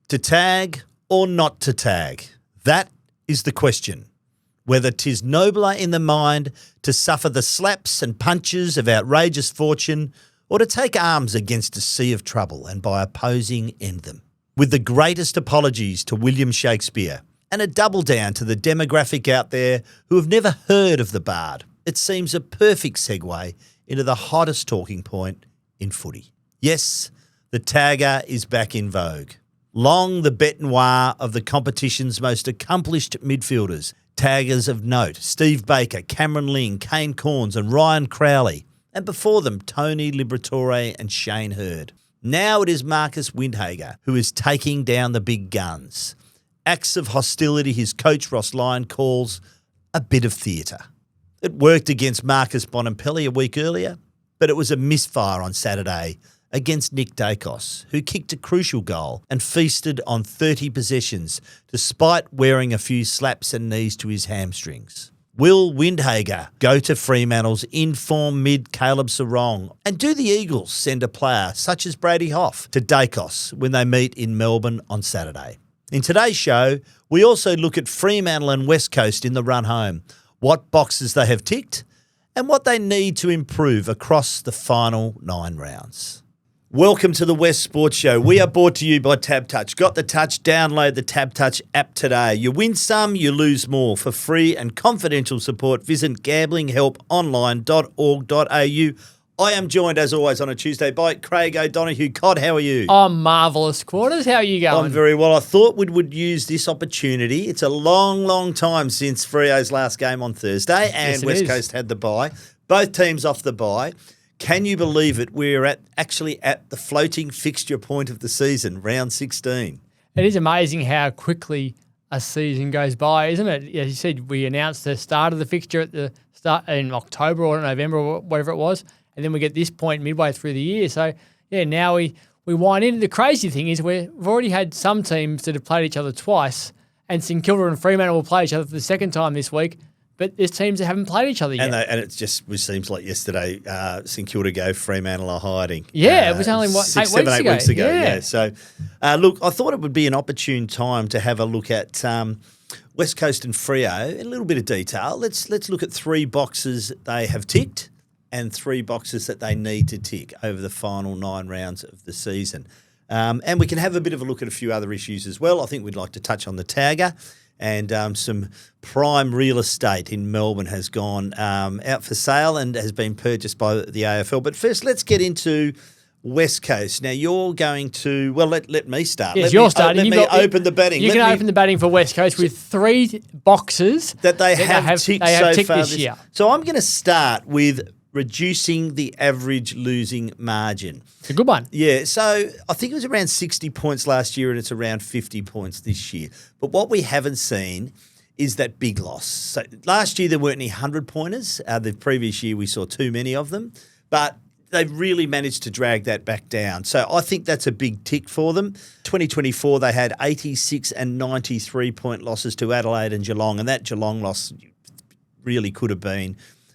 To tag or not to tag? That is the question. Whether 'tis nobler in the mind to suffer the slaps and punches of outrageous fortune, or to take arms against a sea of trouble and by opposing end them. With the greatest apologies to William Shakespeare and a double down to the demographic out there who have never heard of the Bard, it seems a perfect segue into the hottest talking point in footy. Yes, the tagger is back in vogue. Long the bête noire of the competition's most accomplished midfielders, taggers of note, Steve Baker, Cameron Ling, Kane Corns and Ryan Crowley, and before them Tony Liberatore and Shane Hurd. Now it is Marcus Windhager who is taking down the big guns. Acts of hostility his coach Ross Lyon calls a bit of theatre. It worked against Marcus Bonampelli a week earlier, but it was a misfire on Saturday against Nick Dacos, who kicked a crucial goal and feasted on 30 possessions despite wearing a few slaps and knees to his hamstrings. Will Windhager go to Fremantle's in-form mid Caleb Sarong? And do the Eagles send a player such as Brady Hoff to Dacos when they meet in Melbourne on Saturday? In today's show, we also look at Fremantle and West Coast in the run home, what boxes they have ticked and what they need to improve across the final 9 rounds. Welcome to the West Sports Show. We are brought to you by TabTouch. Got the touch? Download the TabTouch app today. You win some, you lose more. For free and confidential support, visit gamblinghelponline.org.au. I am joined, as always, on a Tuesday by Craig O'Donoghue. Cod, how are you? I'm marvellous, Quarters. How are you going? I'm very well. I thought we would use this opportunity. It's a long, long time since Freo's last game on Thursday, and Yes, West Coast had the bye. Both teams off the bye. Can you believe it? We're actually at the floating fixture point of the season, round 16. It is amazing how quickly a season goes by, isn't it? As you said, we announced the start of the fixture at the start in October or November or whatever it was, and then we get this point midway through the year. So, yeah, now we wind in. The crazy thing is we've already had some teams that have played each other twice, and St Kilda and Fremantle will play each other for the second time this week. But there's teams that haven't played each other yet. And it seems like yesterday St Kilda gave Fremantle a hiding. Yeah, it was only, 8 weeks ago? Yeah. So, look, I thought it would be an opportune time to have a look at West Coast and Freo in a little bit of detail. Let's look at 3 boxes they have ticked and 3 boxes that they need to tick over the final 9 rounds of the season. And we can have a bit of a look at a few other issues as well. I think we'd like to touch on the tagger. And some prime real estate in Melbourne has gone out for sale and has been purchased by the AFL. But first, let's get into West Coast. Now, you're going to, well, let me start. Yes, you're starting. Let me open the batting. You can open the batting for West Coast with 3 boxes that they have ticked so far this year. So I'm going to start with reducing the average losing margin. It's a good one. Yeah, so I think it was around 60 points last year and it's around 50 points this year. But what we haven't seen is that big loss. So last year there weren't any 100-pointers. The previous year we saw too many of them. But they've really managed to drag that back down. So I think that's a big tick for them. 2024 they had 86 and 93-point losses to Adelaide and Geelong, and that Geelong loss really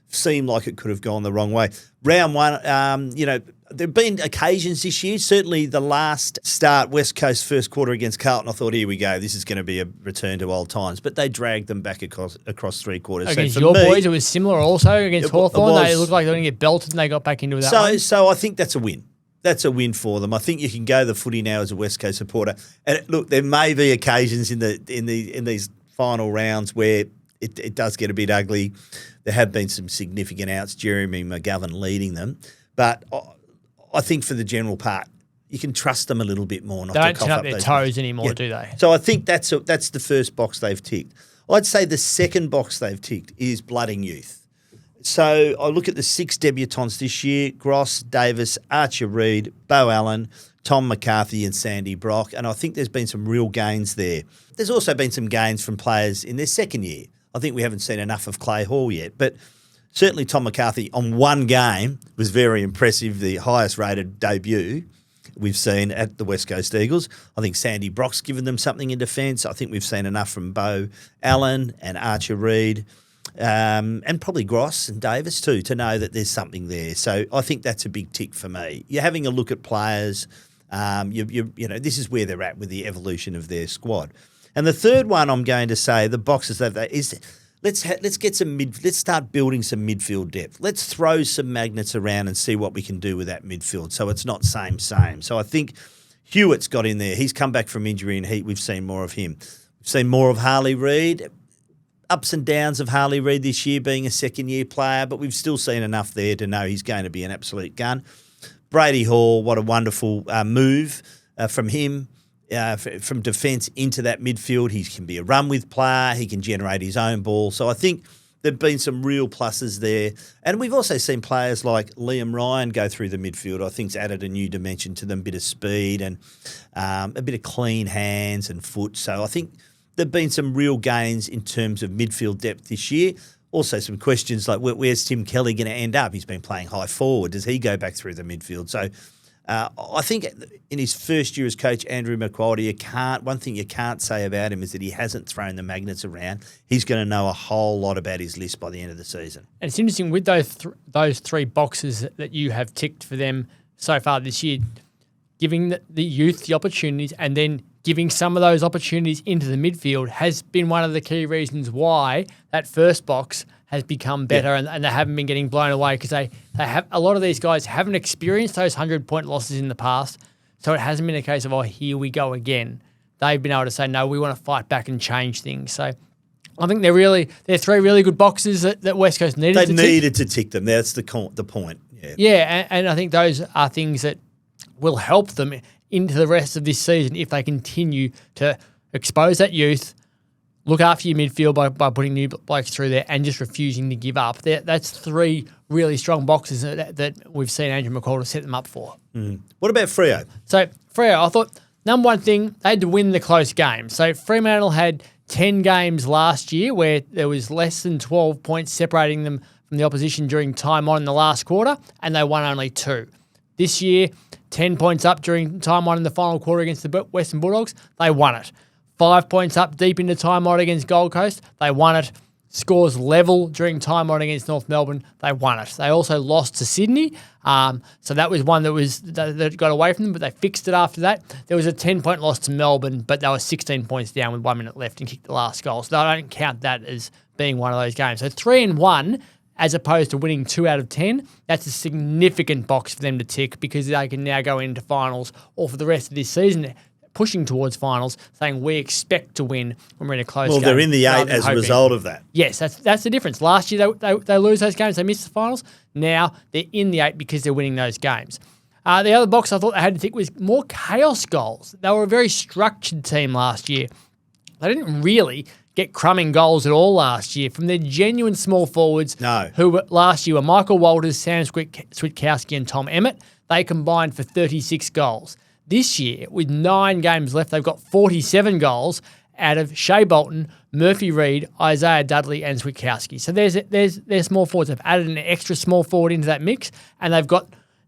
seemed like it could have gone the wrong way. Round 1, there have been occasions this year. Certainly the last start, West Coast first quarter against Carlton, I thought, here we go, this is going to be a return to old times. But they dragged them back across 3 quarters. Against your boys, it was similar also against Hawthorn. They looked like they were going to get belted and they got back into that one. So I think that's a win. That's a win for them. I think you can go the footy now as a West Coast supporter. And look, there may be occasions in these final rounds where it does get a bit ugly. There have been some significant outs, Jeremy McGovern leading them. But I think for the general part, you can trust them a little bit more. They don't turn up their toes anymore, do they? So I think that's the first box they've ticked. I'd say the second box they've ticked is blooding youth. So I look at the 6 debutants this year: Gross, Davis, Archer Reid, Bo Allen, Tom McCarthy and Sandy Brock. And I think there's been some real gains there. There's also been some gains from players in their second year. I think we haven't seen enough of Clay Hall yet, but certainly Tom McCarthy on one game was very impressive, the highest rated debut we've seen at the West Coast Eagles. I think Sandy Brock's given them something in defence. I think we've seen enough from Bo Allen and Archer Reid and probably Gross and Davis too to know that there's something there. So I think that's a big tick for me. You're having a look at players This is where they're at with the evolution of their squad. And the third one, I'm going to say, the boxes is let's start building some midfield depth. Let's throw some magnets around and see what we can do with that midfield. So it's not same. So I think Hewitt's got in there. He's come back from injury and we've seen more of him. We've seen more of Harley Reid. Ups and downs of Harley Reid this year being a second-year player, but we've still seen enough there to know he's going to be an absolute gun. Brady Hall, what a wonderful move from him. From defence into that midfield. He can be a run-with player. He can generate his own ball. So I think there have been some real pluses there. And we've also seen players like Liam Ryan go through the midfield. I think's added a new dimension to them, a bit of speed and a bit of clean hands and foot. So I think there have been some real gains in terms of midfield depth this year. Also some questions like where's Tim Kelly going to end up? He's been playing high forward. Does he go back through the midfield? So I think in his first year as coach, Andrew McQuality, one thing you can't say about him is that he hasn't thrown the magnets around. He's going to know a whole lot about his list by the end of the season. And it's interesting with those three boxes that you have ticked for them so far this year, giving the youth the opportunities and then giving some of those opportunities into the midfield has been one of the key reasons why that first box has become better and they haven't been getting blown away because they have a lot of these guys haven't experienced those 100-point losses in the past, so it hasn't been a case of, oh, here we go again. They've been able to say, no, we want to fight back and change things. So I think they're three really good boxes that West Coast needed to tick. They needed to tick them. That's the point. Yeah, and I think those are things that will help them into the rest of this season if they continue to expose that youth, look after your midfield by putting new blokes through there and just refusing to give up. That's three really strong boxes that we've seen Andrew McCall set them up for. What about Freo? So Freo, I thought number one thing, they had to win the close games. So Fremantle had 10 games last year where there was less than 12 points separating them from the opposition during time on in the last quarter, and they won only 2. This year, 10 points up during time on in the final quarter against the Western Bulldogs, they won it. 5 points up deep into time on against Gold Coast, they won it. Scores level during time on against North Melbourne, they won it. They also lost to Sydney, so that was one that got away from them, but they fixed it after that. There was a 10-point loss to Melbourne, but they were 16 points down with 1 minute left and kicked the last goal, so I don't count that as being one of those games. So 3-1, as opposed to winning 2 out of 10, that's a significant box for them to tick because they can now go into finals or for the rest of this season pushing towards finals, saying we expect to win when we're in a close game. Well, they're in the 8 as a result of that. Yes, that's the difference. Last year they lose those games, they miss the finals. Now they're in the 8 because they're winning those games. The other box I thought they had to tick was more chaos goals. They were a very structured team last year. They didn't really get crumbing goals at all last year from their genuine small forwards who last year were Michael Walters, Sam Switkowski and Tom Emmett. They combined for 36 goals. This year, with 9 games left, they've got 47 goals out of Shea Bolton, Murphy Reid, Isaiah Dudley and Switkowski. So there's small forwards. They've added an extra small forward into that mix and they've got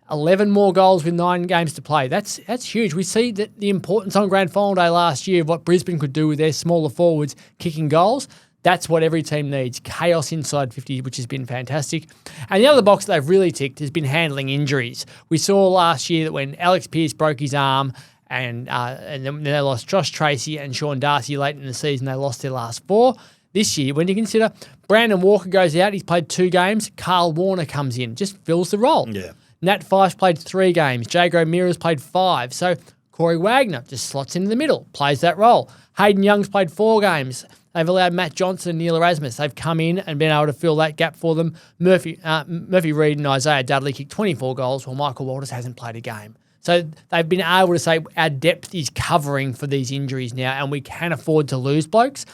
11 more goals with 9 games to play. That's huge. We see that the importance on Grand Final Day last year of what Brisbane could do with their smaller forwards kicking goals. That's what every team needs. Chaos inside 50, which has been fantastic. And the other box that they've really ticked has been handling injuries. We saw last year that when Alex Pearce broke his arm and then they lost Josh Tracy and Sean Darcy late in the season, they lost their last 4. This year, when you consider Brandon Walker goes out, he's played 2 games, Carl Warner comes in, just fills the role. Yeah. Nat Fyfe's played 3 games. Jago Mira's played 5. So Corey Wagner just slots into the middle, plays that role. Hayden Young's played 4 games. They've allowed Matt Johnson and Neil Erasmus. They've come in and been able to fill that gap for them. Murphy Reid and Isaiah Dudley kicked 24 goals while Michael Walters hasn't played a game. So they've been able to say our depth is covering for these injuries now and we can afford to lose blokes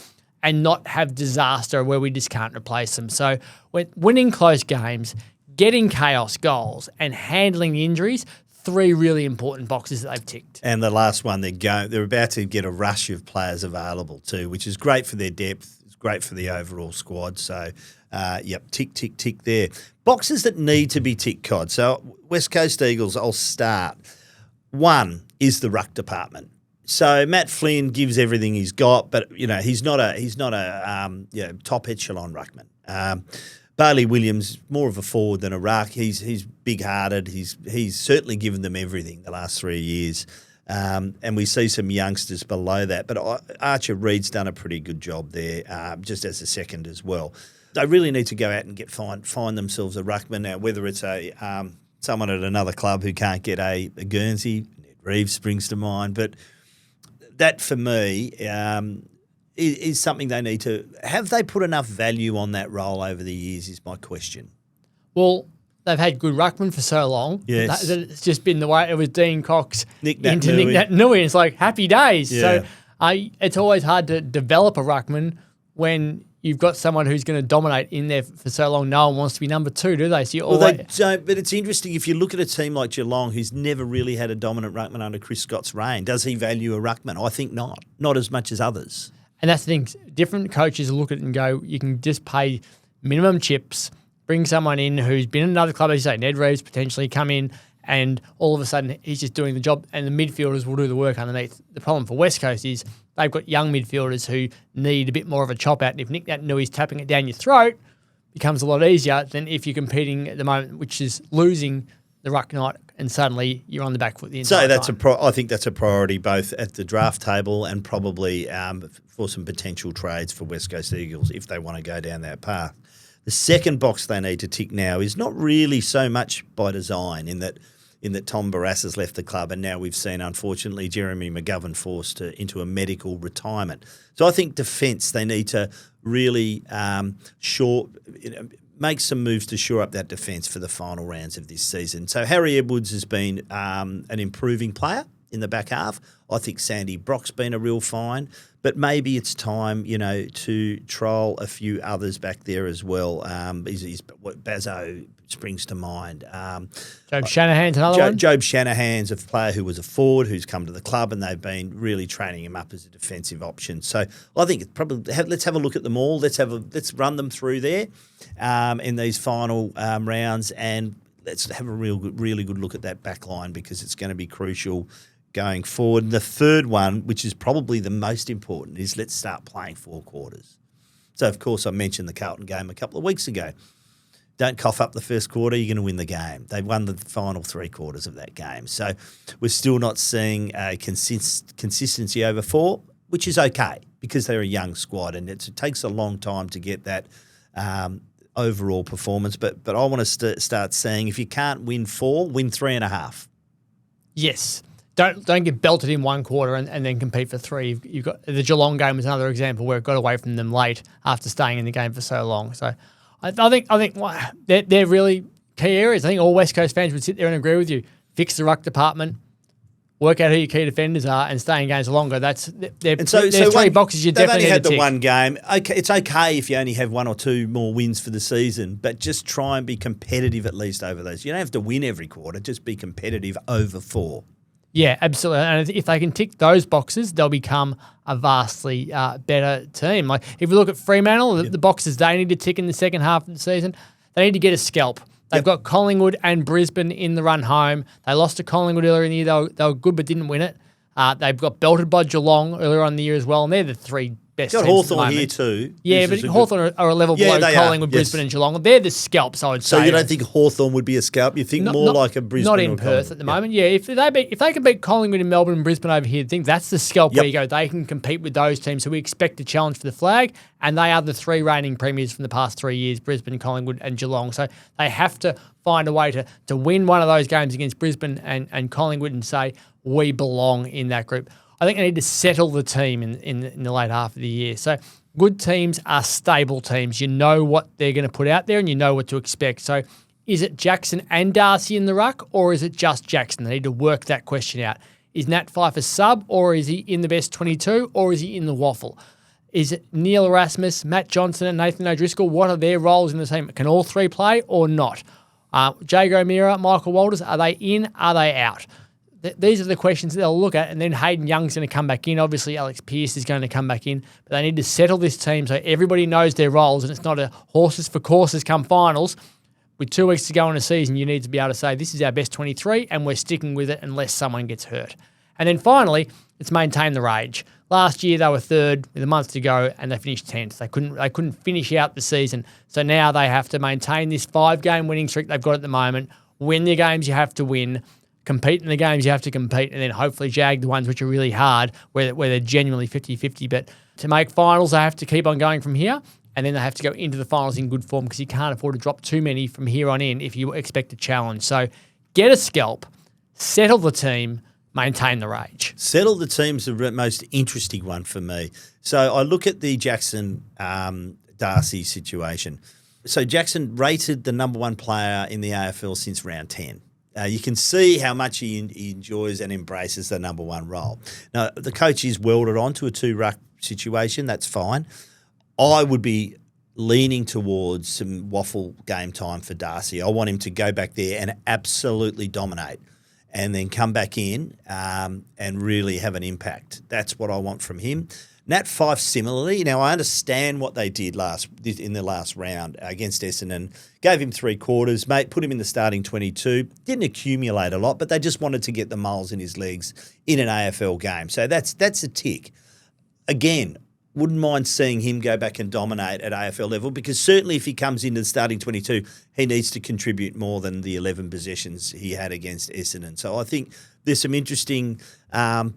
and not have disaster where we just can't replace them. So winning close games, getting chaos goals and handling the injuries, 3 really important boxes that they've ticked. And the last one, they're about to get a rush of players available too, which is great for their depth. It's great for the overall squad. So, tick, tick, tick there. Boxes that need to be ticked, Cod. So West Coast Eagles, I'll start. 1 is the ruck department. So Matt Flynn gives everything he's got, but he's not a top echelon ruckman. Bailey Williams, more of a forward than a ruck. He's big-hearted. He's certainly given them everything the last 3 years. And we see some youngsters below that. But Archer Reed's done a pretty good job there, just as a second as well. They really need to go out and find themselves a ruckman now, whether it's someone at another club who can't get a Guernsey. Ned Reeves springs to mind. But that, for me, is something they need to – have they put enough value on that role over the years is my question. Well, they've had good ruckman for so long. Yes. That it's just been the way it was Dean Cox Nick into Nick Nat-Nui. It's like happy days. Yeah. So it's always hard to develop a ruckman when you've got someone who's going to dominate in there for so long. No one wants to be number two, do they? So they don't, but it's interesting if you look at a team like Geelong who's never really had a dominant ruckman under Chris Scott's reign. Does he value a ruckman? I think not as much as others. And that's the thing. Different coaches look at it and go, you can just pay minimum chips, bring someone in who's been in another club, as you say, Ned Reeves potentially come in, and all of a sudden he's just doing the job and the midfielders will do the work underneath. The problem for West Coast is they've got young midfielders who need a bit more of a chop out. And if Nick Nat-Nui's tapping it down your throat, it becomes a lot easier than if you're competing at the moment, which is losing the ruck night and suddenly you're on the back foot the entire time. I think that's a priority both at the draft table and probably for some potential trades for West Coast Eagles if they want to go down that path. The second box they need to tick now is not really so much by design in that Tom Barrass has left the club and now we've seen, unfortunately, Jeremy McGovern forced into a medical retirement. So I think defence, they need to really make some moves to shore up that defence for the final rounds of this season. So Harry Edwards has been an improving player in the back half. I think Sandy Brock's been a real find, but maybe it's time, to trial a few others back there as well. Bazzo springs to mind. Job Shanahan's another one. Job Shanahan's a player who was a forward who's come to the club and they've been really training him up as a defensive option. So I think it's probably let's have a look at them all. Let's run them through there in these final rounds and let's have a really good look at that back line because it's going to be crucial going forward. And the third one, which is probably the most important, is let's start playing 4 quarters. So, of course, I mentioned the Carlton game a couple of weeks ago. Don't cough up the first quarter, you're going to win the game. They won the final 3 quarters of that game. So we're still not seeing a consistency over 4, which is okay because they're a young squad and it takes a long time to get that overall performance. But I want to start saying if you can't win 4, win 3.5. Yes. Don't get belted in 1 quarter and then compete for 3. You've got the Geelong game is another example where it got away from them late after staying in the game for so long. So I think they're really key areas. I think all West Coast fans would sit there and agree with you. Fix the ruck department, work out who your key defenders are, and stay in games longer. There's 3 boxes you definitely need to tick. They've only had the one game. Okay, it's okay if you only have 1 or 2 more wins for the season, but just try and be competitive at least over those. You don't have to win every quarter. Just be competitive over 4. Yeah, absolutely. And if they can tick those boxes, they'll become a vastly better team. Like if you look at Fremantle, the boxes they need to tick in the second half of the season, they need to get a scalp. They've got Collingwood and Brisbane in the run home. They lost to Collingwood earlier in the year. They were good but didn't win it. They've got belted by Geelong earlier on in the year as well, and they're the 3 best teams Hawthorn at the moment. Here too. Yeah, but Hawthorn are a level below Collingwood, Brisbane and Geelong. They're the scalps, I would say. So you don't think Hawthorn would be a scalp? You think more like a Brisbane not in Perth at the moment. Yeah, if they can beat Collingwood and Melbourne and Brisbane over here, I think that's the scalp where you go. They can compete with those teams. So we expect a challenge for the flag, and they are the 3 reigning premiers from the past 3 years, Brisbane, Collingwood and Geelong. So they have to find a way to win one of those games against Brisbane and Collingwood and say, we belong in that group. I think they need to settle the team in the late half of the year. So good teams are stable teams. You know what they're going to put out there and you know what to expect. So is it Jackson and Darcy in the ruck or is it just Jackson? They need to work that question out. Is Nat Fyfe a sub or is he in the best 22 or is he in the waffle? Is it Neil Erasmus, Matt Johnson and Nathan O'Driscoll? What are their roles in the team? Can all 3 play or not? Jago O'Meara, Michael Walters, are they in? Are they out? These are the questions they'll look at, and then Hayden Young's going to come back in. Obviously, Alex Pearce is going to come back in, but they need to settle this team so everybody knows their roles, and it's not a horses for courses come finals. With 2 weeks to go in a season, you need to be able to say, this is our best 23, and we're sticking with it unless someone gets hurt. And then finally, it's maintain the rage. Last year they were third with a month to go and they finished 10th. They couldn't finish out the season. So now they have to maintain this 5-game winning streak they've got at the moment, win the games you have to win, compete in the games you have to compete, and then hopefully jag the ones which are really hard where they're genuinely 50-50. But to make finals, they have to keep on going from here, and then they have to go into the finals in good form because you can't afford to drop too many from here on in if you expect a challenge. So get a scalp, settle the team, maintain the rage. Settle the team's the most interesting one for me. So I look at the Jackson Darcy situation. So Jackson rated the number one player in the AFL since round 10. You can see how much he enjoys and embraces the number one role. Now, the coach is welded onto a 2-ruck situation. That's fine. I would be leaning towards some waffle game time for Darcy. I want him to go back there and absolutely dominate and then come back in and really have an impact. That's what I want from him. Nat Fyfe similarly. Now, I understand what they did in the last round against Essendon. Gave him 3 quarters, put him in the starting 22. Didn't accumulate a lot, but they just wanted to get the moles in his legs in an AFL game. So that's a tick. Again, wouldn't mind seeing him go back and dominate at AFL level because certainly if he comes into the starting 22, he needs to contribute more than the 11 possessions he had against Essendon. So I think there's some interesting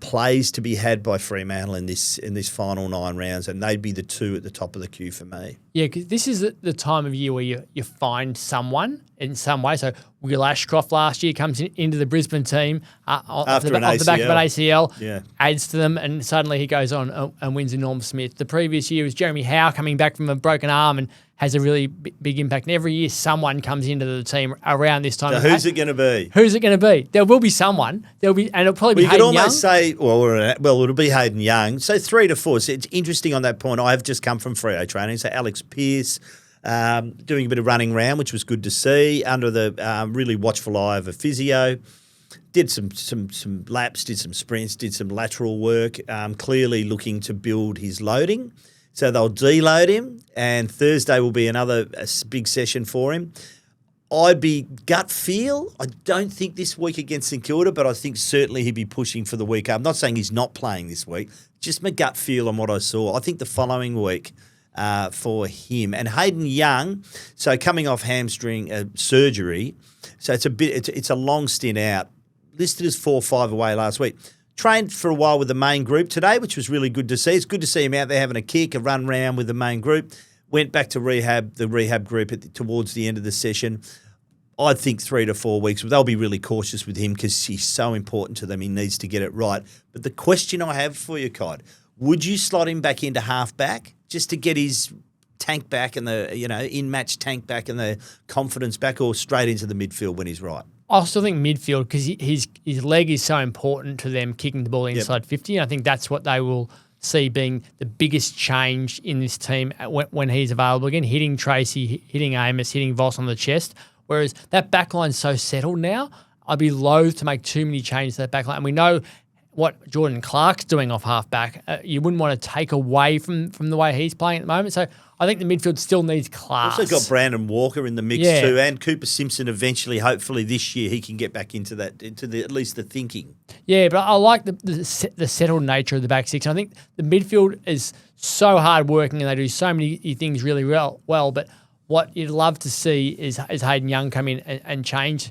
plays to be had by Fremantle in this final 9 rounds, and they'd be the 2 at the top of the queue for me. Yeah, because this is the time of year where you find someone in some way. So Will Ashcroft last year comes into the Brisbane team off the back of an ACL, adds to them, and suddenly he goes on and wins a Norm Smith. The previous year was Jeremy Howe coming back from a broken arm and has a really big impact. And every year someone comes into the team around this time. So who's it going to be? Who's it going to be? There will be someone. And it'll probably be Hayden Young. You could almost say, well, it'll be Hayden Young. So 3 to 4. So it's interesting on that point. I have just come from Freo training. So Alex Pearce doing a bit of running around, which was good to see, under the really watchful eye of a physio. Did some laps, did some sprints, did some lateral work, clearly looking to build his loading. So they'll deload him, and Thursday will be another big session for him. I'd be gut feel. I don't think this week against St Kilda, but I think certainly he'd be pushing for the week. I'm not saying he's not playing this week, just my gut feel on what I saw. I think the following week for him. And Hayden Young, so coming off hamstring surgery, so it's a long stint out. Listed as 4 or 5 away last week. Trained for a while with the main group today, which was really good to see. It's good to see him out there having a kick, a run round with the main group. Went back to the rehab group towards the end of the session. I think 3 to 4 weeks. They'll be really cautious with him because he's so important to them. He needs to get it right. But the question I have for you, Cod, would you slot him back into halfback just to get his tank back and the in-match tank back and the confidence back, or straight into the midfield when he's right? I still think midfield because his leg is so important to them kicking the ball inside 50. And I think that's what they will see being the biggest change in this team when he's available again, hitting Tracy, hitting Amos, hitting Voss on the chest. Whereas that backline's so settled now, I'd be loath to make too many changes to that backline. And we know what Jordan Clark's doing off halfback. You wouldn't want to take away from the way he's playing at the moment. So I think the midfield still needs class. Also got Brandon Walker in the mix too, and Cooper Simpson eventually, hopefully this year, he can get back into at least the thinking. Yeah, but I like the settled nature of the back six. And I think the midfield is so hard working and they do so many things really well. But what you'd love to see is Hayden Young come in and change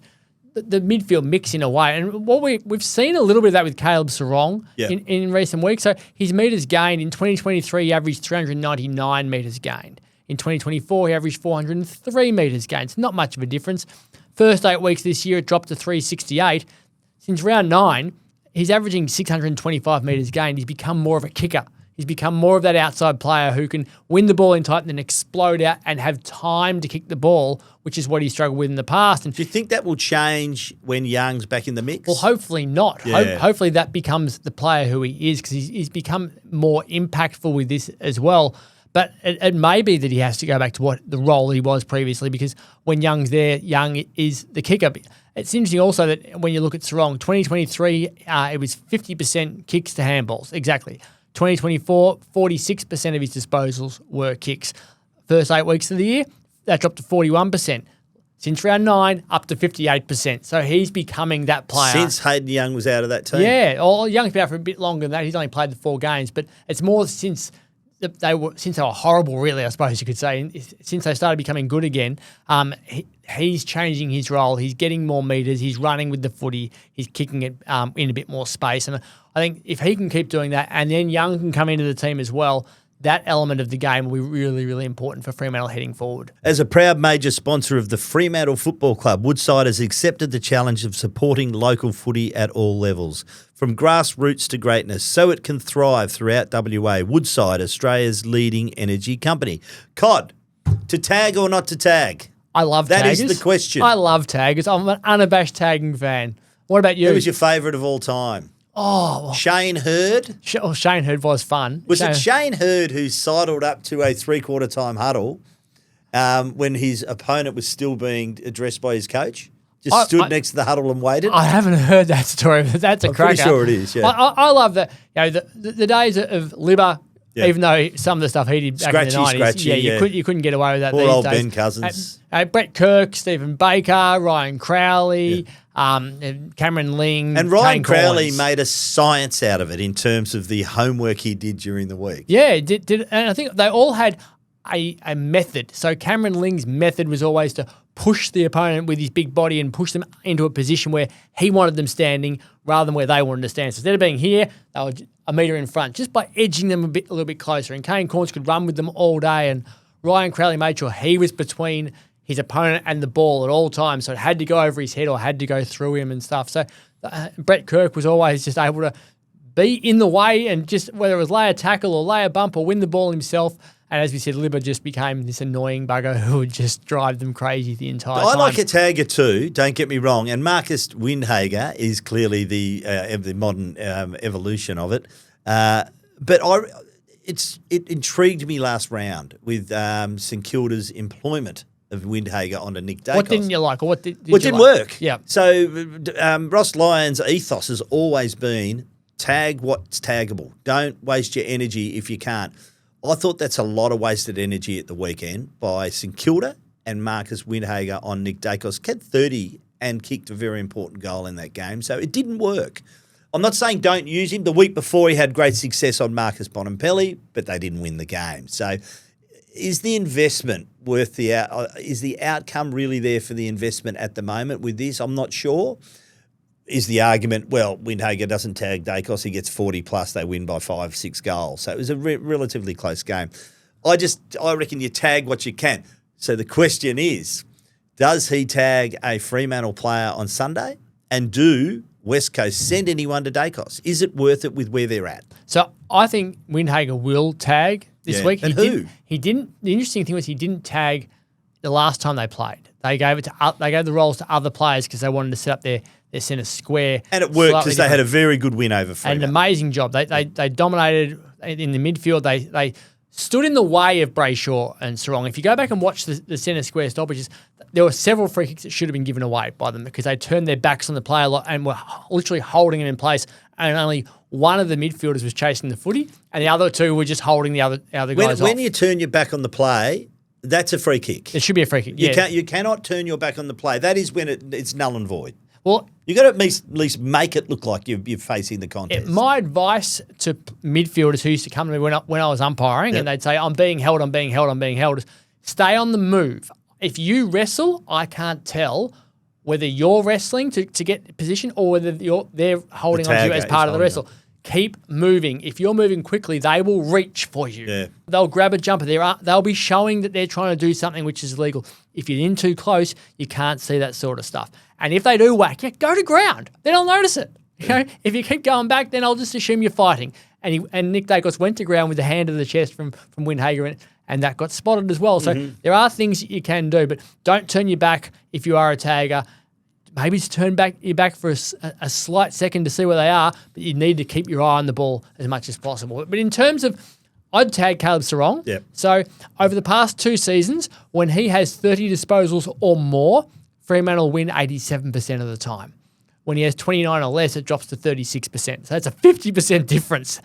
the midfield mix in a way. And what we've seen a little bit of that with Caleb Sarong in recent weeks. So his metres gained in 2023, he averaged 399 metres gained. In 2024, he averaged 403 metres gained. It's not much of a difference. First 8 weeks this year, it dropped to 368. Since round 9, he's averaging 625 metres gained. He's become more of a kicker. He's become more of that outside player who can win the ball in tight and then explode out and have time to kick the ball, which is what he struggled with in the past. And do you think that will change when Young's back in the mix? Well, hopefully not. Yeah. Hopefully that becomes the player who he is because he's become more impactful with this as well. But it may be that he has to go back to what the role he was previously because when Young's there, Young is the kicker. It's interesting also that when you look at Sarong, 2023, it was 50% kicks to handballs. Exactly. 2024, 46% of his disposals were kicks. First 8 weeks of the year, that dropped to 41%. since round 9 up to 58%. So he's becoming that player. Since Hayden Young was out of that team. Yeah, Young's been out for a bit longer than that. He's only played the 4 games, but it's more since they were horrible, really, I suppose you could say. And since they started becoming good again, he's changing his role. He's getting more metres. He's running with the footy. He's kicking it in a bit more space. And I think if he can keep doing that, and then Young can come into the team as well, that element of the game will be really, really important for Fremantle heading forward. As a proud major sponsor of the Fremantle Football Club, Woodside has accepted the challenge of supporting local footy at all levels, from grassroots to greatness, so it can thrive throughout WA. Woodside, Australia's leading energy company. Cod, to tag or not to tag? I love that taggers. That is the question. I love taggers. I'm an unabashed tagging fan. What about you? Who was your favourite of all time? Oh, Shane Hurd. Shane Hurd was fun. It Shane Hurd who sidled up to a 3/4 time huddle when his opponent was still being addressed by his coach? Just stood next to the huddle and waited? I haven't heard that story, but that's a cracker. I'm pretty sure it is, yeah. I love that. The days of Libba, even though some of the stuff he did back in the 90s, you couldn't get away with that Poor these old days. Ben Cousins. Brett Kirk, Stephen Baker, Ryan Crowley, Cameron Ling. And Ryan Kane Crowley Collins. made a science out of it in terms of the homework he did during the week. Yeah, and I think they all had a method. So Cameron Ling's method was always to push the opponent with his big body and push them into a position where he wanted them standing rather than where they wanted to stand. So instead of being here, they were a metre in front, just by edging them a little bit closer. And Kane Corns could run with them all day, and Ryan Crowley made sure he was between his opponent and the ball at all times, so it had to go over his head or had to go through him and stuff. So Brett Kirk was always just able to be in the way and just, whether it was lay a tackle or lay a bump or win the ball himself. And as we said, Libba just became this annoying bugger who would just drive them crazy the entire time. I like a tagger too, don't get me wrong. And Marcus Windhager is clearly the modern evolution of it. But it intrigued me last round with St Kilda's employment of Windhager onto Nick Dacos. What didn't you like? Or what did it didn't work. Yeah. So Ross Lyon's ethos has always been tag what's taggable. Don't waste your energy if you can't. I thought that's a lot of wasted energy at the weekend by St Kilda and Marcus Windhager on Nick Dacos. Had 30 and kicked a very important goal in that game. So it didn't work. I'm not saying don't use him. The week before he had great success on Marcus Bonampelli, but they didn't win the game. So is the investment worth is the outcome really there for the investment at the moment with this? I'm not sure. Is the argument, well, Windhager doesn't tag Dacos, he gets 40 plus, they win by 5-6 goals. So it was a relatively close game. I reckon you tag what you can. So the question is, does he tag a Fremantle player on Sunday? And do West Coast send anyone to Dacos? Is it worth it with where they're at? So I think Windhager will tag this week. And who? He didn't. The interesting thing was he didn't tag the last time they played. They gave the roles to other players because they wanted to set up their centre square. And it worked because they had a very good win over Fremantle. An amazing job. They dominated in the midfield. They stood in the way of Brayshaw and Sarong. If you go back and watch the centre square stoppages, there were several free kicks that should have been given away by them because they turned their backs on the play a lot and were literally holding it in place. And only one of the midfielders was chasing the footy, and the other two were just holding the other guys off. When you turn your back on the play, that's a free kick. It should be a free kick. You cannot turn your back on the play. That is when it's null and void. Well, you got to at least make it look like you're facing the contest. My advice to midfielders who used to come to me when I was umpiring, and they'd say, I'm being held, is stay on the move. If you wrestle, I can't tell whether you're wrestling to get position or whether they're holding on to you as part of the wrestle. Keep moving. If you're moving quickly, they will reach for you. Yeah. They'll grab a jumper. They'll be showing that they're trying to do something which is illegal. If you're in too close, you can't see that sort of stuff. And if they do whack you, go to ground. Then I'll notice it. You know, if you keep going back, then I'll just assume you're fighting. And Nick Dacos went to ground with the hand to the chest from Windhager, and that got spotted as well. So there are things that you can do, but don't turn your back if you are a tagger. Maybe just turn your back for a slight second to see where they are, but you need to keep your eye on the ball as much as possible. But in terms of, I'd tag Caleb Sarong. Yep. So over the past 2 seasons, when he has 30 disposals or more, Fremantle win 87% of the time. When he has 29 or less, it drops to 36%. So that's a 50% difference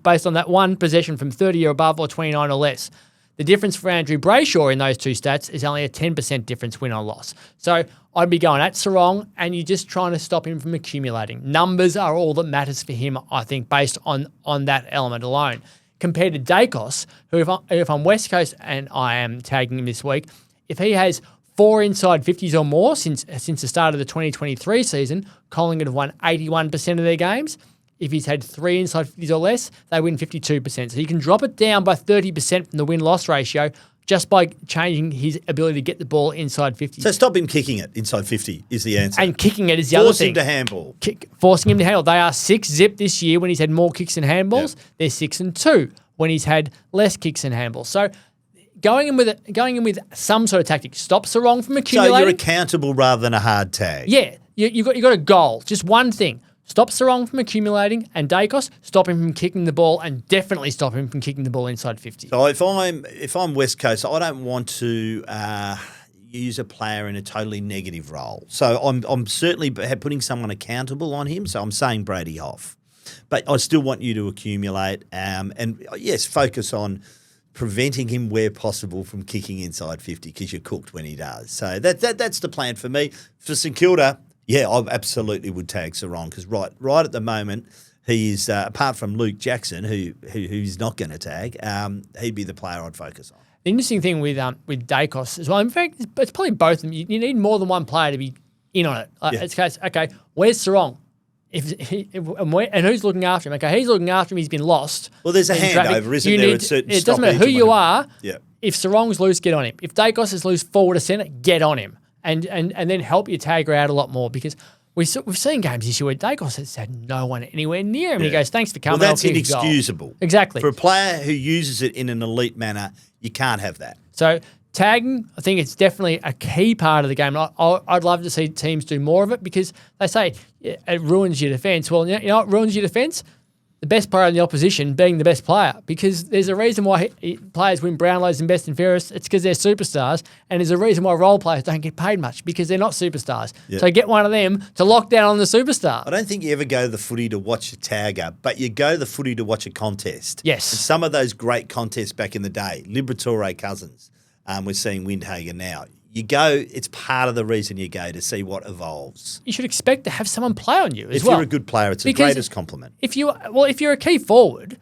based on that one possession from 30 or above or 29 or less. The difference for Andrew Brayshaw in those two stats is only a 10% difference win or loss. So I'd be going at Sarong, and you're just trying to stop him from accumulating. Numbers are all that matters for him, I think, based on that element alone. Compared to Dacos, who if I'm West Coast and I am tagging him this week, if he has 4 inside 50s or more since the start of the 2023 season, Collingwood have won 81% of their games. If he's had 3 inside 50s or less, they win 52%. So you can drop it down by 30% from the win-loss ratio just by changing his ability to get the ball inside 50. So stop him kicking it inside 50 is the answer. And kicking it is the other thing. Force him to handball. Forcing him to handle. They are 6-zip this year when he's had more kicks and handballs. Yep. They're 6-2 when he's had less kicks and handballs. So going in with some sort of tactic stops the wrong from accumulating. So you're accountable rather than a hard tag. Yeah, you got a goal. Just one thing. Stop Sarong from accumulating, and Dacos, stop him from kicking the ball, and definitely stop him from kicking the ball inside 50. So if I'm West Coast, I don't want to use a player in a totally negative role. So I'm certainly putting someone accountable on him. So I'm saying Brady Hoff, but I still want you to accumulate and yes, focus on preventing him where possible from kicking inside 50 because you're cooked when he does. So that's the plan for me. For St Kilda, yeah, I absolutely would tag Sarong because right at the moment he is apart from Luke Jackson, who's not going to tag, he'd be the player I'd focus on. The interesting thing with Dacos as well, in fact, it's probably both of them. You need more than one player to be in on it. It's case, okay, where's Sarong? And who's looking after him? Okay, he's looking after him. He's been lost. Well, there's a handover, isn't there? At certain it doesn't matter who you are. Yeah. If Sarong's loose, get on him. If Dacos is loose forward or centre, get on him. And then help your tagger out a lot more because we've seen games this year where Dacos has had no one anywhere near him. And he goes, thanks for coming. Well, that's inexcusable. Exactly. For a player who uses it in an elite manner, you can't have that. So tagging, I think it's definitely a key part of the game. I'd love to see teams do more of it because they say it ruins your defence. Well, you know what ruins your defence? The best player in the opposition being the best player because there's a reason why players win Brownlows and Best and Fairest. It's because they're superstars, and there's a reason why role players don't get paid much because they're not superstars. Yep. So get one of them to lock down on the superstar. I don't think you ever go to the footy to watch a tagger, but you go to the footy to watch a contest. Yes. And some of those great contests back in the day, Liberatore Cousins, we're seeing Windhager now. You go, it's part of the reason you go to see what evolves. You should expect to have someone play on you as well. If you're a good player, it's the greatest compliment. If you're a key forward,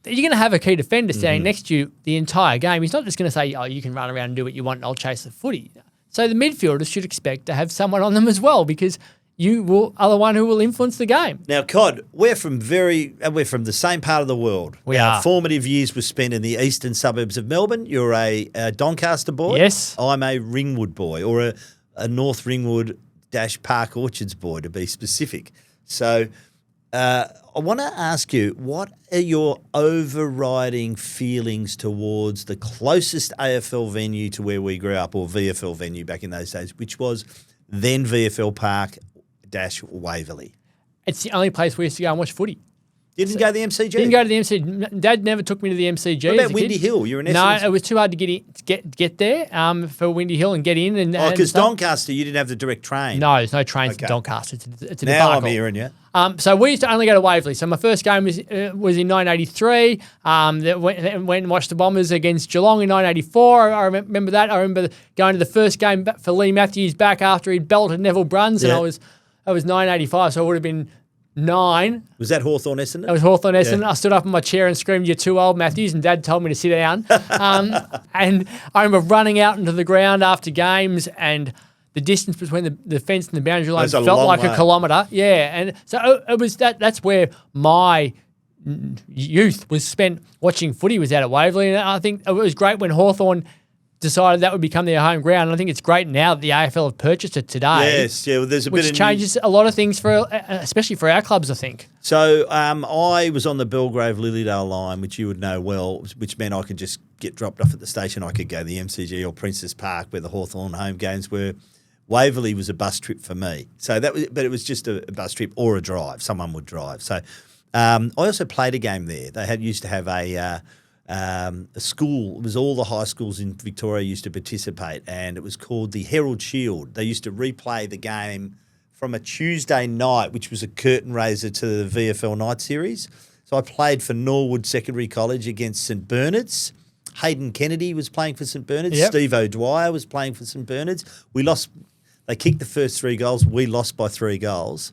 you're going to have a key defender standing next to you the entire game. He's not just going to say, oh, you can run around and do what you want and I'll chase the footy. So the midfielders should expect to have someone on them as well because you are the one who will influence the game. Now, Cod, we're from the same part of the world. Our formative years were spent in the eastern suburbs of Melbourne. You're a Doncaster boy. Yes. I'm a Ringwood boy, or a North Ringwood - Park Orchards boy, to be specific. So I want to ask you, what are your overriding feelings towards the closest AFL venue to where we grew up, or VFL venue back in those days, which was then VFL Park - Waverley? It's the only place we used to go and watch footy. You didn't go to the MCG? Didn't go to the MCG. Dad never took me to the MCG. What about Windy Hill? You're in Essendon. No, it was too hard to get there for Windy Hill and get in. Because Doncaster, you didn't have the direct train. No, there's no trains to Doncaster. It's a now debacle. I'm hearing you. So we used to only go to Waverley. So my first game was in 1983. Went and watched the Bombers against Geelong in 1984. I remember that. I remember going to the first game for Lee Matthews back after he'd belted Neville Bruns, and I was 1985, so I would have been 9. Was that Hawthorn Essendon? That was Hawthorn Essendon. Yeah. I stood up in my chair and screamed, "You're too old, Matthews," and Dad told me to sit down. And I remember running out into the ground after games, and the distance between the fence and the boundary line felt like a kilometre. Yeah, and so it was that's where my youth was spent watching footy, was out at Waverley, and I think it was great when Hawthorn decided that would become their home ground. And I think it's great now that the AFL have purchased it today. Yes, yeah. Well, there's a which bit of changes a lot of things for, especially for our clubs, I think. So I was on the Belgrave Lilydale line, which you would know well, which meant I could just get dropped off at the station. I could go to the MCG or Princess Park, where the Hawthorn home games were. Waverley was a bus trip for me. So but it was just a bus trip or a drive. Someone would drive. So I also played a game there. They used to have a school. It was all the high schools in Victoria used to participate, and it was called the Herald Shield. They used to replay the game from a Tuesday night, which was a curtain raiser to the VFL Night Series. So I played for Norwood Secondary College against St Bernard's. Hayden Kennedy was playing for St Bernard's. Yep. Steve O'Dwyer was playing for St Bernard's. We lost. They kicked the first 3 goals. We lost by 3 goals.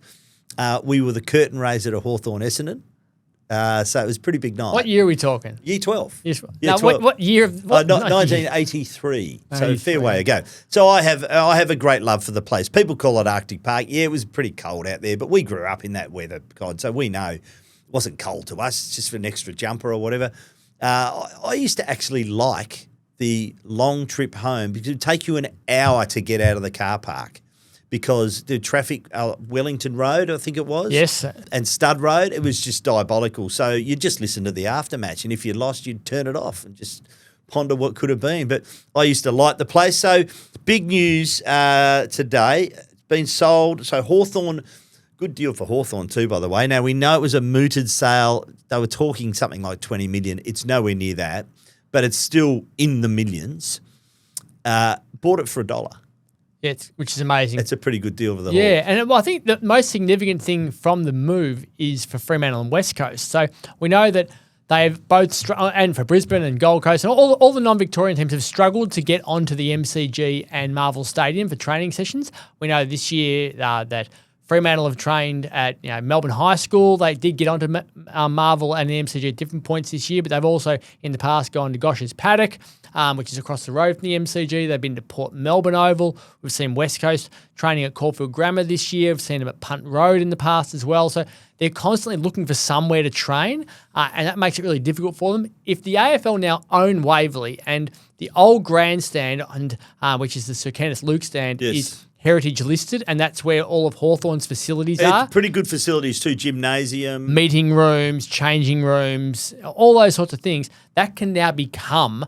We were the curtain raiser to Hawthorn Essendon. So it was a pretty big night. What year are we talking? Year 12. Year Year 12. What year? What, 1983. So a fair 83. way ago. So I have a great love for the place. People call it Arctic Park. Yeah, it was pretty cold out there, but we grew up in that weather, God, so we know it wasn't cold to us. It's just an extra jumper or whatever. I used to actually like the long trip home because it would take you an hour to get out of the car park because the traffic, Wellington Road, I think it was. Yes. And Stud Road, it was just diabolical. So you just listen to the aftermatch, and if you lost, you'd turn it off and just ponder what could have been. But I used to like the place. So big news today. It's been sold. So Hawthorn, good deal for Hawthorn too, by the way. Now, we know it was a mooted sale. They were talking something like 20 million. It's nowhere near that, but it's still in the millions. Bought it for $1. Which is amazing. It's a pretty good deal for the Yeah, Hawks. and I think the most significant thing from the move is for Fremantle and West Coast. So we know that they've both, and for Brisbane and Gold Coast, and all the non-Victorian teams have struggled to get onto the MCG and Marvel Stadium for training sessions. We know this year that Fremantle have trained at Melbourne High School. They did get onto Marvel and the MCG at different points this year, but they've also in the past gone to Gosh's Paddock, which is across the road from the MCG. They've been to Port Melbourne Oval. We've seen West Coast training at Caulfield Grammar this year. We've seen them at Punt Road in the past as well. So they're constantly looking for somewhere to train, and that makes it really difficult for them. If the AFL now own Waverley and the old grandstand, which is the Sir Kenneth Luke stand, is heritage listed, and that's where all of Hawthorn's facilities are. Pretty good facilities too, gymnasium. Meeting rooms, changing rooms, all those sorts of things. That can now become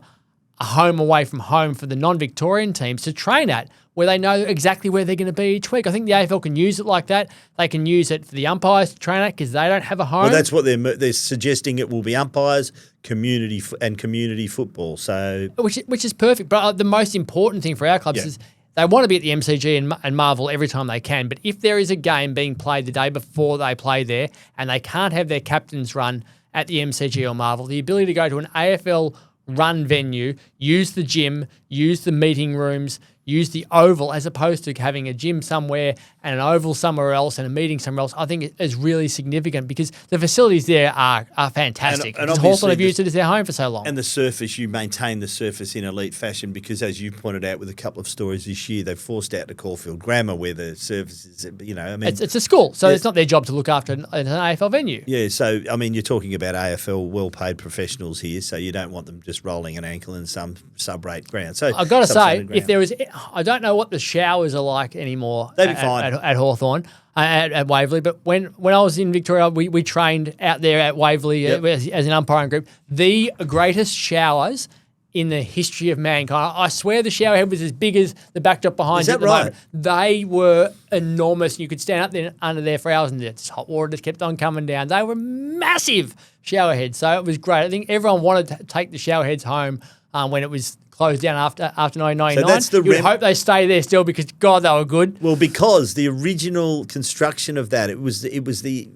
a home away from home for the non-Victorian teams to train at, where they know exactly where they're going to be each week. I think the AFL can use it like that. They can use it for the umpires to train at because they don't have a home. Well, that's what they're suggesting. It will be umpires, community football. So which is perfect. But the most important thing for our clubs is they want to be at the MCG and Marvel every time they can. But if there is a game being played the day before they play there and they can't have their captains run at the MCG or Marvel, the ability to go to an AFL run venue, use the gym, use the meeting rooms, use the oval as opposed to having a gym somewhere and an oval somewhere else and a meeting somewhere else, I think is really significant because the facilities there are fantastic. And Hawthorn have used it as their home for so long. And the surface, you maintain the surface in elite fashion because, as you pointed out with a couple of stories this year, they've forced out to Caulfield Grammar where the surface is, it's a school, so it's not their job to look after an AFL venue. Yeah, so, you're talking about AFL well-paid professionals here, so you don't want them just rolling an ankle in some sub-rate ground. So I've got to say, if there was, I don't know what the showers are like anymore. They'd be fine. At Hawthorn, at Waverley, but when I was in Victoria, we trained out there at Waverley as an umpiring group. The greatest showers in the history of mankind. I swear the shower head was as big as the backdrop behind you at the moment. They were enormous. You could stand up there under there for hours and it's hot water just kept on coming down. They were massive shower heads, so it was great. I think everyone wanted to take the shower heads home when it was closed down after 1999. So that's You'd hope they stay there still because, God, they were good. Well, because the original construction of that, it was the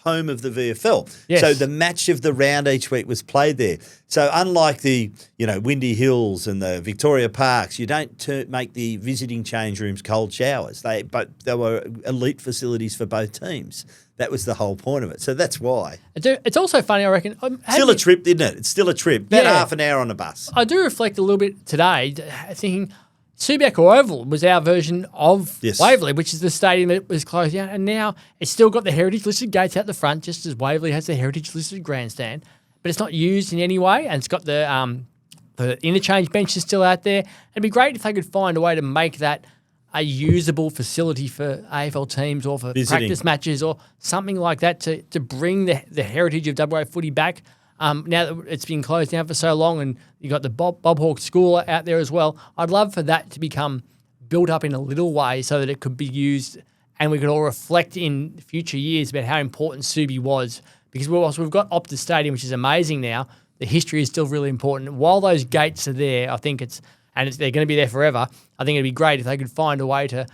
home of the VFL. Yes. So the match of the round each week was played there. So unlike the Windy Hills and the Victoria Parks, you don't make the visiting change rooms cold showers. But they were elite facilities for both teams. That was the whole point of it. So that's why. It's also funny, I reckon. Still a trip, isn't it? It's still a trip. About half an hour on a bus. I do reflect a little bit today, thinking Subiaco Oval was our version of Waverley, which is the stadium that was closed down, and now it's still got the heritage listed gates out the front, just as Waverley has the heritage listed grandstand, but it's not used in any way, and it's got the interchange benches still out there. It'd be great if they could find a way to make that a usable facility for AFL teams or for practice matches or something like that to bring the heritage of WA footy back. Now that it's been closed down for so long and you've got the Bob Hawke School out there as well, I'd love for that to become built up in a little way so that it could be used and we could all reflect in future years about how important Subi was. Because whilst we've got Optus Stadium, which is amazing now, the history is still really important. While those gates are there, I think they're going to be there forever. I think it'd be great if they could find a way to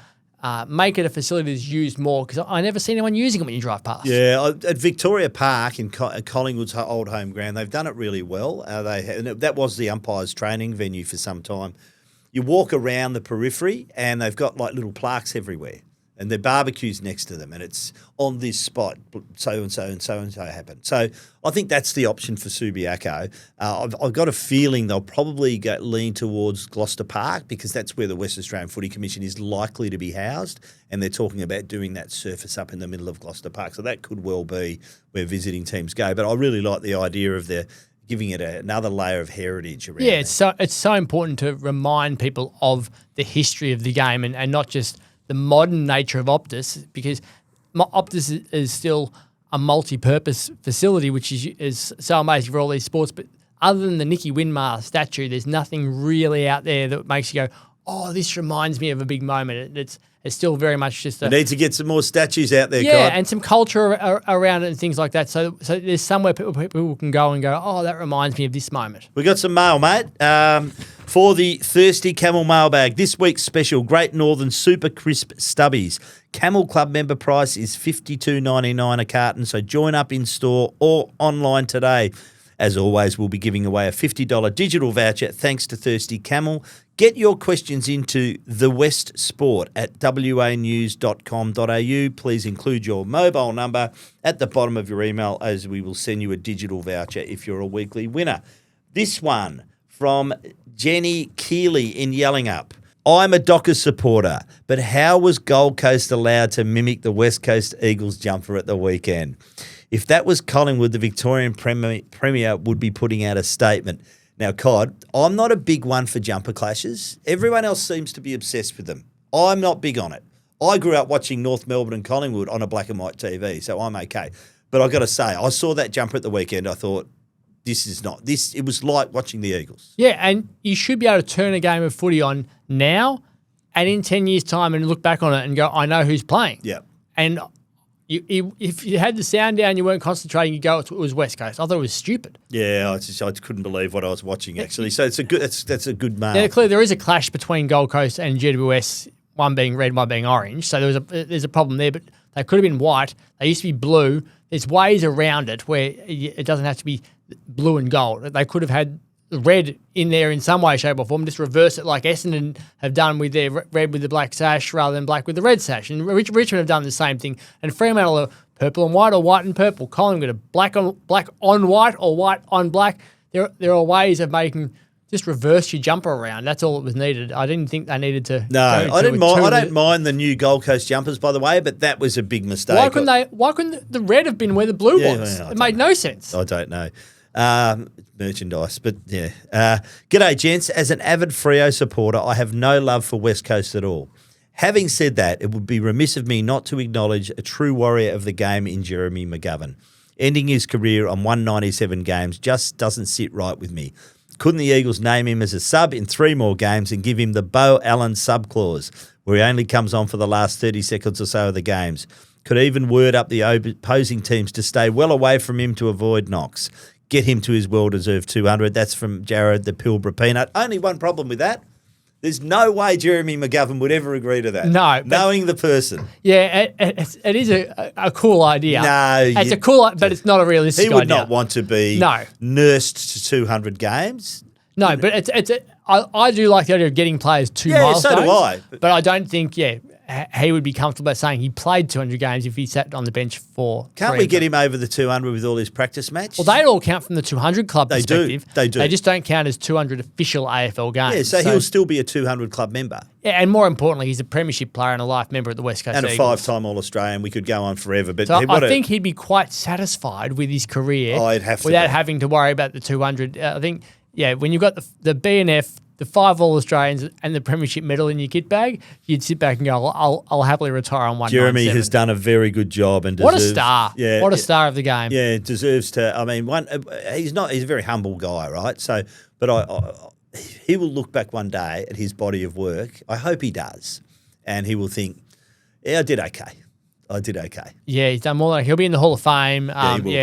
make it a facility that's used more, because I never see anyone using it when you drive past. Yeah, at Victoria Park in Collingwood's old home ground, they've done it really well. That was the umpires' training venue for some time. You walk around the periphery and they've got like little plaques everywhere. And their barbecues next to them, and it's on this spot, so and so and so and so happened. So I think that's the option for Subiaco. I've got a feeling they'll probably lean towards Gloucester Park, because that's where the West Australian Footy Commission is likely to be housed, and they're talking about doing that surface up in the middle of Gloucester Park. So that could well be where visiting teams go. But I really like the idea of giving it another layer of heritage around. Yeah, it's so important to remind people of the history of the game and not just the modern nature of Optus, because Optus is still a multi-purpose facility, which is so amazing for all these sports. But other than the Nicky Winmar statue, there's nothing really out there that makes you go, oh, this reminds me of a big moment. It's still very much just we need to get some more statues out there, God. And some culture around it and things like that. So there's somewhere people can go and go, oh, that reminds me of this moment. We got some mail, mate. For the Thirsty Camel mailbag, this week's special, Great Northern Super Crisp Stubbies. Camel Club member price is $52.99 a carton, so join up in store or online today. As always, we'll be giving away a $50 digital voucher thanks to Thirsty Camel. Get your questions into TheWestSport at wanews.com.au. Please include your mobile number at the bottom of your email, as we will send you a digital voucher if you're a weekly winner. This one from Jenny Keeley in Yellingup. I'm a Dockers supporter, but how was Gold Coast allowed to mimic the West Coast Eagles jumper at the weekend? If that was Collingwood, the Victorian Premier would be putting out a statement. Now, Cod, I'm not a big one for jumper clashes. Everyone else seems to be obsessed with them. I'm not big on it. I grew up watching North Melbourne and Collingwood on a black and white TV, so I'm okay. But I've got to say, I saw that jumper at the weekend. I thought, it was like watching the Eagles. Yeah, and you should be able to turn a game of footy on now and in 10 years' time and look back on it and go, I know who's playing. Yeah. And if you had the sound down, you weren't concentrating, you go, it was West Coast. I thought it was stupid. Yeah, I couldn't believe what I was watching, actually. So that's a good mail. Yeah, clearly there is a clash between Gold Coast and GWS, one being red, one being orange. So there's a problem there, but they could have been white. They used to be blue. There's ways around it where it doesn't have to be blue and gold. They could have had red in there in some way, shape or form, just reverse it like Essendon have done with their red with the black sash rather than black with the red sash. And Richmond have done the same thing. And Fremantle are purple and white or white and purple. Collingwood are black on white or white on black. There are ways of making just reverse your jumper around. That's all that was needed. I didn't think they needed to. No, I don't mind the new Gold Coast jumpers, by the way, but that was a big mistake. Why couldn't the red have been where the blue was? It made no sense. I don't know. Merchandise, but yeah. G'day, gents. As an avid Freo supporter, I have no love for West Coast at all. Having said that, it would be remiss of me not to acknowledge a true warrior of the game in Jeremy McGovern. Ending his career on 197 games just doesn't sit right with me. Couldn't the Eagles name him as a sub in 3 more games and give him the Bo Allen sub clause, where he only comes on for the last 30 seconds or so of the games? Could even word up the opposing teams to stay well away from him to avoid knocks. Get him to his well-deserved 200. That's from Jared the Pilbara Peanut. Only one problem with that. There's no way Jeremy McGovern would ever agree to that. No. Knowing the person. Yeah, it is a cool idea. No. It's a cool, but it's not a realistic idea. He would not want to be nursed to 200 games. No, but I do like the idea of getting players to milestones. Yeah, so do I. But I don't think, he would be comfortable saying he played 200 games if he sat on the bench for Can't we get him over the 200 with all his practice matches? Well, they all count from the 200 club perspective. They do. They just don't count as 200 official AFL games. Yeah, so he'll still be a 200 club member. Yeah, and more importantly, he's a premiership player and a life member at the West Coast and Eagles. And a 5-time All-Australian. We could go on forever. But so I think he'd be quite satisfied with his career without having to worry about the 200. I think, when you've got the BNF, the 5 All-Australians and the premiership medal in your kit bag, you'd sit back and go, I'll happily retire on 197. Jeremy has done a very good job and deserves... What a star. Yeah, what a star of the game. Yeah, deserves to... I mean, he's a very humble guy, right? So, but he will look back one day at his body of work. I hope he does. And he will think, I did okay. Yeah, he's done more than... He'll be in the Hall of Fame. He will be.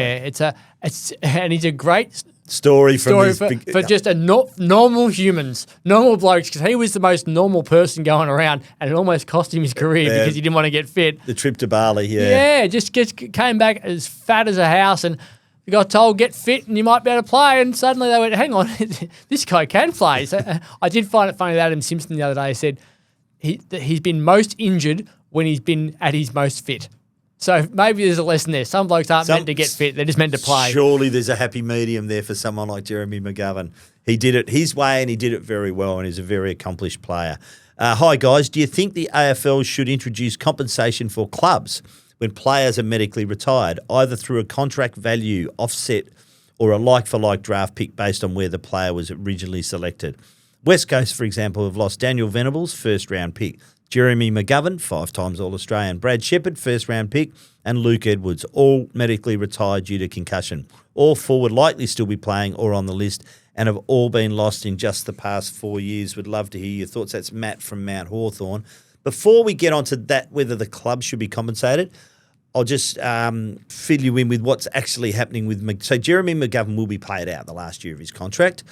and he's a great story from story his for just a normal humans, normal blokes, because he was the most normal person going around, and it almost cost him his career because he didn't want to get fit. the trip to Bali. Yeah, just came back as fat as a house, and he got told get fit and you might be able to play, and suddenly they went, hang on, this guy can play. So I did find it funny that Adam Simpson the other day said he's been most injured when he's been at his most fit. So maybe there's a lesson there. Some blokes aren't meant to get fit; they're just meant to play. Surely there's a happy medium there for someone like Jeremy McGovern. He did it his way, and he did it very well, and he's a very accomplished player. Hi guys, do you think the AFL should introduce compensation for clubs when players are medically retired, either through a contract value offset or a like-for-like draft pick based on where the player was originally selected? West Coast, for example, have lost Daniel Venables, first-round pick, Jeremy McGovern, 5 times All-Australian, Brad Shepherd, first-round pick, and Luke Edwards, all medically retired due to concussion. All 4 would likely still be playing or on the list and have all been lost in just the past 4 years. Would love to hear your thoughts. That's Matt from Mount Hawthorn. Before we get on to that, whether the club should be compensated, I'll just fill you in with what's actually happening with So Jeremy McGovern will be paid out the last year of his contract.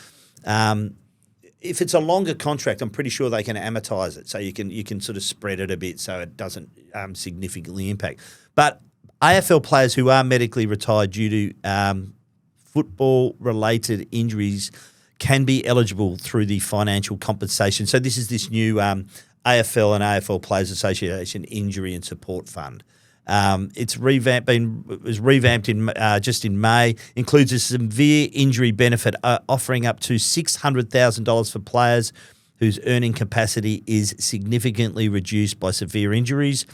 If it's a longer contract, I'm pretty sure they can amortise it, so you can sort of spread it a bit so it doesn't significantly impact. But AFL players who are medically retired due to football-related injuries can be eligible through the financial compensation. So this is this new AFL and AFL Players Association Injury and Support Fund. It's revamped in just in May. Includes a severe injury benefit, offering up to $600,000 for players whose earning capacity is significantly reduced by severe injuries.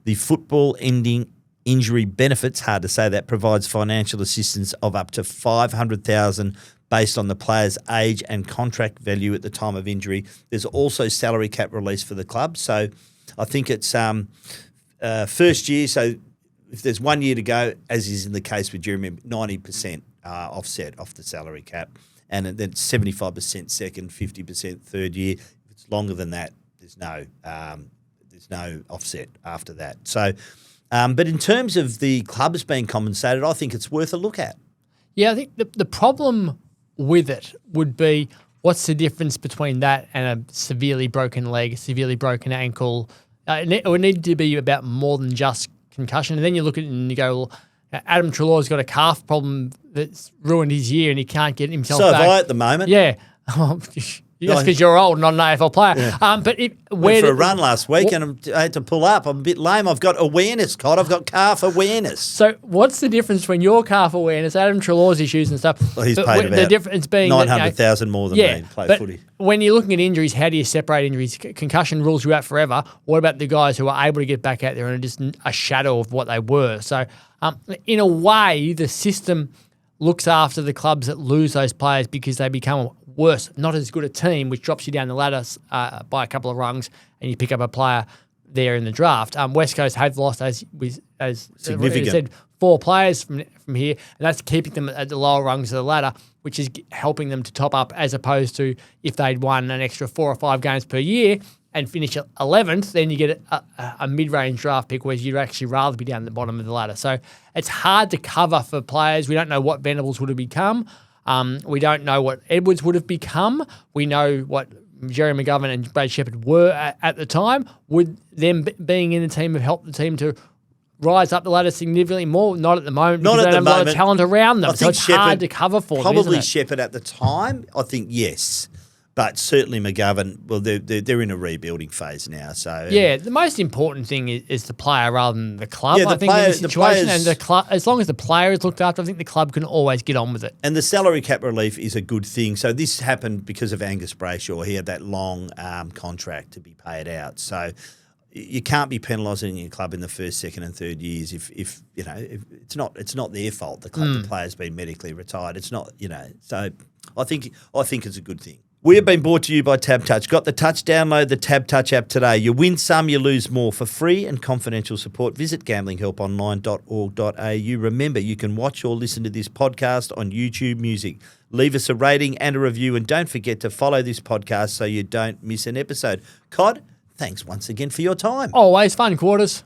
The football ending injury benefits, hard to say that, provides financial assistance of up to $500,000 based on the player's age and contract value at the time of injury. There's also salary cap release for the club. So I think it's first year, so if there's 1 year to go, as is in the case with Jeremy, 90% offset off the salary cap, and then 75% second, 50% third year. If it's longer than that, there's no offset after that. So, but in terms of the clubs being compensated, I think it's worth a look at. Yeah, I think the problem with it would be, what's the difference between that and a severely broken leg, severely broken ankle? It would need to be about more than just concussion. And then you look at it and you go, well, Adam Treloar's got a calf problem that's ruined his year and he can't get himself back. So have I at the moment. Yeah. That's because you're old, not an AFL player. Yeah. But went for a run last week and I had to pull up. I'm a bit lame. I've got awareness, Cod. I've got calf awareness. So what's the difference between your calf awareness, Adam Treloar's issues and stuff? Well, he's paid about the difference being $900,000 more than me to play footy. When you're looking at injuries, how do you separate injuries? Concussion rules you out forever. What about the guys who are able to get back out there and are just a shadow of what they were? So in a way, the system looks after the clubs that lose those players because they become worse, not as good a team, which drops you down the ladder by a couple of rungs, and you pick up a player there in the draft. West Coast have lost, as significant, said, 4 players from here, and that's keeping them at the lower rungs of the ladder, which is helping them to top up, as opposed to if they'd won an extra 4 or 5 games per year and finish 11th, then you get a mid-range draft pick, whereas you'd actually rather be down the bottom of the ladder. So it's hard to cover for players. We don't know what Venables would have become. We don't know what Edwards would have become. We know what Jerry McGovern and Brad Shepherd were at the time. Would them being in the team have helped the team to rise up the ladder significantly more? Not at the moment. Not at the moment. They have a lot of talent around them, so it's hard to cover for them, probably isn't it? Shepherd at the time, I think, yes. But certainly McGovern, well, they're in a rebuilding phase now. So yeah, the most important thing is the player rather than the club. Yeah, I think in this situation, and the club, as long as the player is looked after, I think the club can always get on with it. And the salary cap relief is a good thing. So this happened because of Angus Brayshaw. He had that long contract to be paid out. So you can't be penalising your club in the first, second, and third years if it's not their fault. The club, the player's been medically retired. It's not, So I think it's a good thing. We have been brought to you by Tab Touch. Got the touch? Download the Tab Touch app today. You win some, you lose more. For free and confidential support, visit gamblinghelponline.org.au. Remember, you can watch or listen to this podcast on YouTube Music. Leave us a rating and a review, and don't forget to follow this podcast so you don't miss an episode. Cod, thanks once again for your time. Always fun, Quarters.